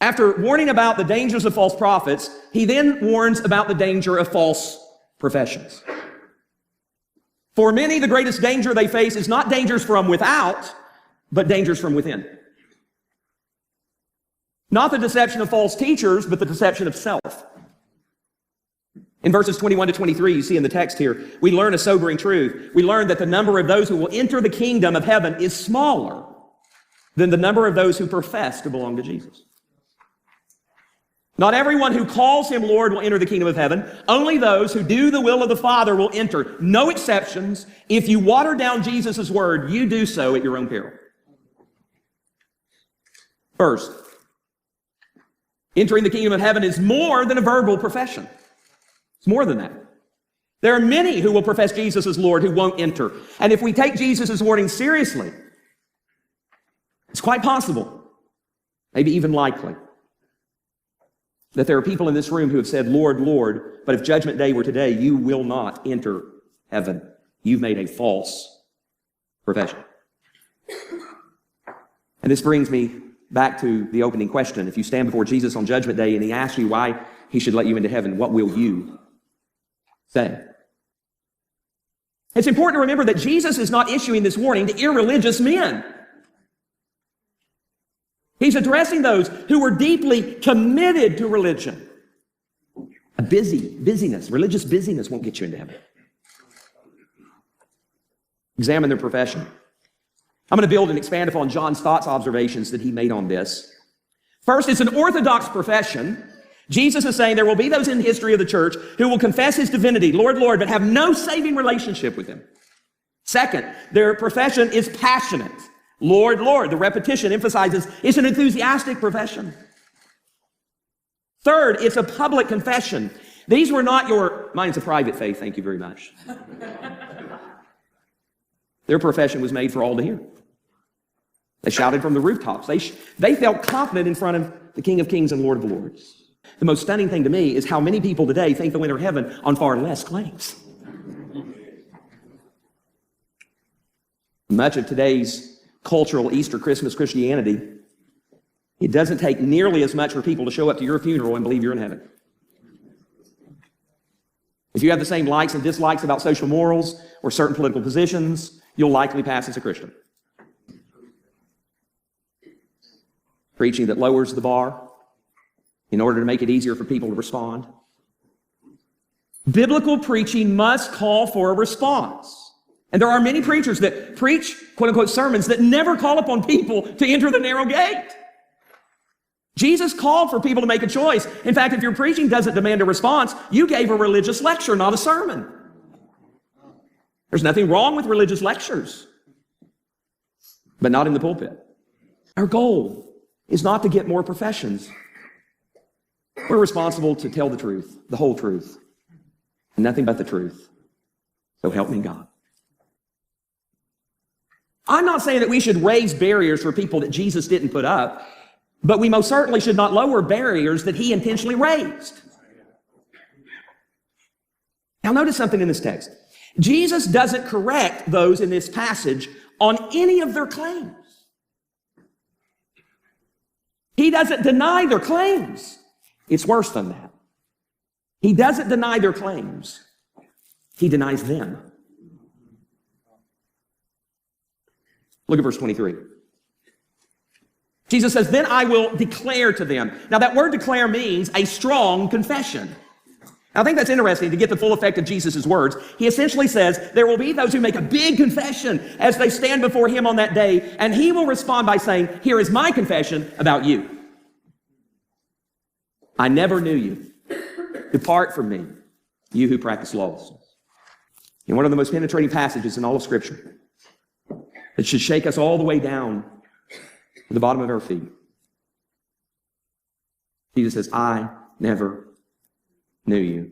After warning about the dangers of false prophets, he then warns about the danger of false professions. For many, the greatest danger they face is not dangers from without, but dangers from within. Not the deception of false teachers, but the deception of self. In verses 21 to 23, you see in the text here, we learn a sobering truth. We learn that the number of those who will enter the kingdom of heaven is smaller than the number of those who profess to belong to Jesus. Not everyone who calls him Lord will enter the kingdom of heaven. Only those who do the will of the Father will enter. No exceptions. If you water down Jesus' word, you do so at your own peril. First, entering the kingdom of heaven is more than a verbal profession. It's more than that. There are many who will profess Jesus as Lord who won't enter. And if we take Jesus' warning seriously, it's quite possible, maybe even likely, that there are people in this room who have said, Lord, Lord, but if judgment day were today, you will not enter heaven. You've made a false profession. And this brings me back to the opening question. If you stand before Jesus on judgment day and he asks you why he should let you into heaven, what will you say? It's important to remember that Jesus is not issuing this warning to irreligious men. He's addressing those who were deeply committed to religion. Busyness, religious busyness won't get you into heaven. Examine their profession. I'm going to build and expand upon John Stott's observations that he made on this. First, it's an orthodox profession. Jesus is saying there will be those in the history of the church who will confess his divinity, Lord, Lord, but have no saving relationship with him. Second, their profession is passionate. Lord, Lord. The repetition emphasizes it's an enthusiastic profession. Third, it's a public confession. These were not mine's a private faith, thank you very much. Their profession was made for all to hear. They shouted from the rooftops. They felt confident in front of the King of Kings and Lord of Lords. The most stunning thing to me is how many people today think they'll enter heaven on far less claims. Much of today's cultural Easter, Christmas Christianity, it doesn't take nearly as much for people to show up to your funeral and believe you're in heaven. If you have the same likes and dislikes about social morals or certain political positions, you'll likely pass as a Christian. Preaching that lowers the bar in order to make it easier for people to respond. Biblical preaching must call for a response. And there are many preachers that preach, quote-unquote, sermons that never call upon people to enter the narrow gate. Jesus called for people to make a choice. In fact, if your preaching doesn't demand a response, you gave a religious lecture, not a sermon. There's nothing wrong with religious lectures, but not in the pulpit. Our goal is not to get more professions. We're responsible to tell the truth, the whole truth, and nothing but the truth. So help me God. I'm not saying that we should raise barriers for people that Jesus didn't put up, but we most certainly should not lower barriers that he intentionally raised. Now notice something in this text. Jesus doesn't correct those in this passage on any of their claims. He doesn't deny their claims. It's worse than that. He doesn't deny their claims. He denies them. Look at verse 23. Jesus says, then I will declare to them. Now that word declare means a strong confession. Now, I think that's interesting to get the full effect of Jesus' words. He essentially says there will be those who make a big confession as they stand before him on that day, and he will respond by saying, here is my confession about you. I never knew you. Depart from me, you who practice lawlessness. In one of the most penetrating passages in all of Scripture, it should shake us all the way down to the bottom of our feet. Jesus says, I never knew you.